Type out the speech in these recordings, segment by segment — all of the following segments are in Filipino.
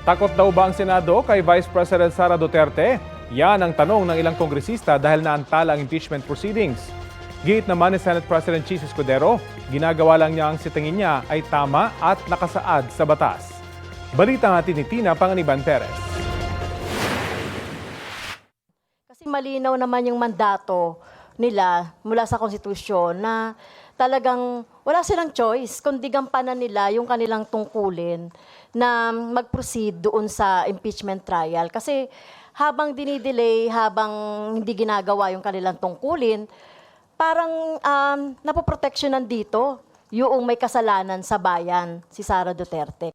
Takot daw ba ang Senado kay Vice President Sara Duterte? Yan ang tanong ng ilang kongresista dahil naantala ang impeachment proceedings. Giit naman ni Senate President Chis Escudero, ginagawa lang niya ang sitingin niya ay tama at nakasaad sa batas. Balita natin ni Tina Panganiban Perez. Kasi malinaw naman yung mandato nila mula sa konstitusyon na talagang wala silang choice kundi gampanan nila yung kanilang tungkulin na mag-proceed doon sa impeachment trial. Kasi habang dinidelay, habang hindi ginagawa yung kanilang tungkulin, parang napoproteksyonan dito yung may kasalanan sa bayan, si Sara Duterte.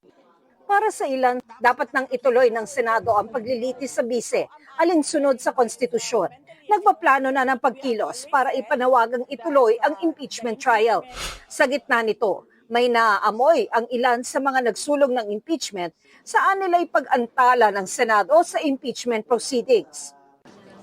Para sa ilan, dapat nang ituloy ng Senado ang paglilitis sa bise, alinsunod sa konstitusyon. Nagpaplano na ng pagkilos para ipanawagang ituloy ang impeachment trial. Sa gitna nito, may naaamoy ang ilan sa mga nagsulong ng impeachment saan nila ipag-antala ng Senado sa impeachment proceedings.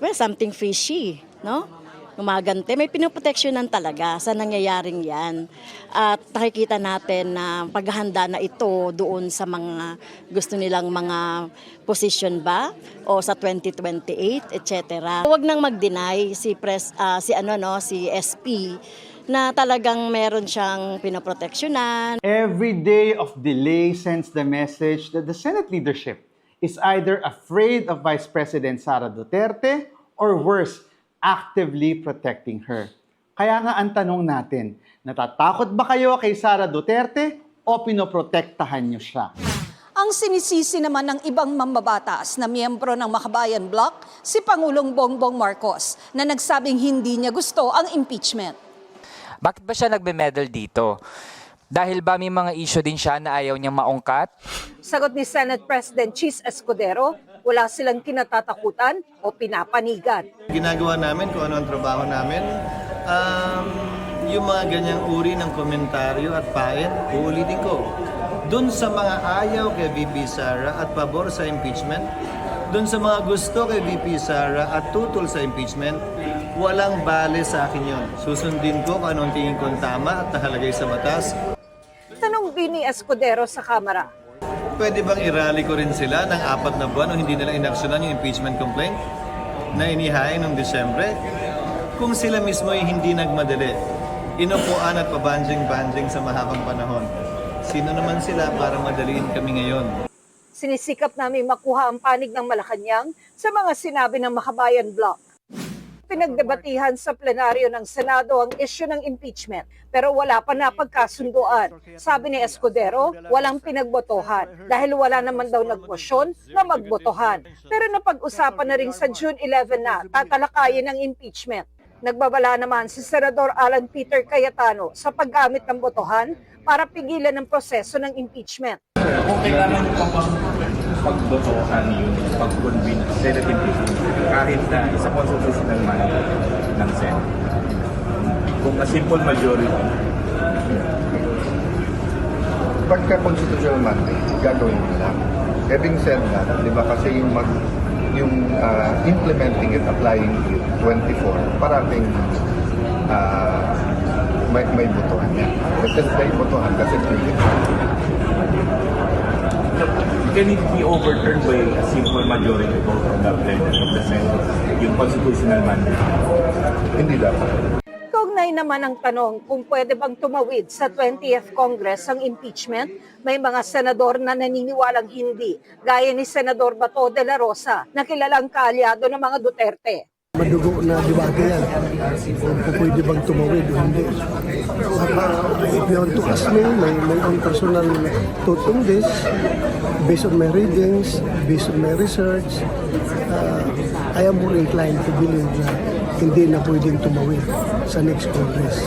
Well, something fishy, no? Gumagante, may pinoproteksyonan talaga sa nangyayaring yan. At nakikita natin na paghahanda na ito doon sa mga gusto nilang mga position ba o sa 2028, etc. Huwag nang mag-deny si SP na talagang meron siyang pinoproteksyonan. Every day of delay sends the message that the Senate leadership is either afraid of Vice President Sara Duterte or worse, actively protecting her. Kaya nga ang tanong natin, natatakot ba kayo kay Sara Duterte o pinoprotektahan niyo siya? Ang sinisisi naman ng ibang mambabatas na miyembro ng Makabayan Bloc, si Pangulong Bongbong Marcos, na nagsabing hindi niya gusto ang impeachment. Bakit ba siya nagbe-medal dito? Dahil ba may mga issue din siya na ayaw niyang maungkat? Sagot ni Senate President Chis Escudero, wala silang kinatatakutan o pinapanigan. Ginagawa namin kung ano ang trabaho namin. Yung mga ganyang uri ng komentaryo at pain, uulitin ko. Doon sa mga ayaw kay VP Sara at pabor sa impeachment, doon sa mga gusto kay VP Sara at tutol sa impeachment, walang bale sa akin yun. Susundin ko kung anong tingin kong tama at nakalagay sa batas. Tanong din ni Escudero sa Kamara. Pwede bang i-rally ko rin sila ng 4 na buwan o hindi nila inaksyonan yung impeachment complaint na inihain noong Disyembre? Kung sila mismo ay hindi nagmadali, inupuan at pabanjing-banjing sa mahabang panahon, sino naman sila para madaliin kami ngayon? Sinisikap namin makuha ang panig ng Malacanang sa mga sinabi ng Makabayan Bloc. Pinagdebatihan sa plenaryo ng Senado ang issue ng impeachment pero wala pa napagkasunduan. Sabi ni Escudero, walang pinagbotohan dahil wala naman daw nagmosyon na magbotohan. Pero napag-usapan na rin sa June 11 na tatalakayin ng impeachment. Nagbabala naman si Senador Alan Peter Cayetano sa paggamit ng botohan para pigilan ang proseso ng impeachment. Kung kailangan pagbotohan yun, pag-convene ng Senate impeachment, kahit na isa constitutional mandate ng Senate. Kung a simple majority. Pagka constitutional mandate, gagawin mo lang. Having said that, di ba kasi yung implementing it, applying it, 24, parating may botohan niya. Kasi may botohan kasi Can it be overturned by a simple majority vote from the plenary of the Senate, yung constitutional mandate? hindi dapat. Kaugnay naman ang tanong kung pwede bang tumawid sa 20th Congress ang impeachment, may mga senador na naniniwalang hindi, gaya ni Senador Bato de la Rosa, na kilalang kaalyado ng mga Duterte. Madugo na debate yan. Kung pwede bang tumawid o hindi. If you want to ask me, my own personal thought on this, based on my readings, based on my research, I am more inclined to believe na hindi na pwedeng tumawid sa next Congress.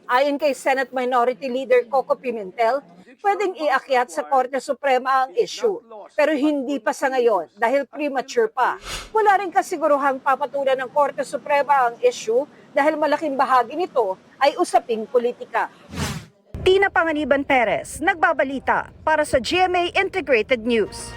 Ayon kay Senate Minority Leader Coco Pimentel, pwedeng iakyat sa Korte Suprema ang issue, pero hindi pa sa ngayon dahil premature pa. Wala rin kasiguruhang papatulan ng Korte Suprema ang issue dahil malaking bahagi nito ay usaping politika. Tina Panganiban Perez, nagbabalita para sa GMA Integrated News.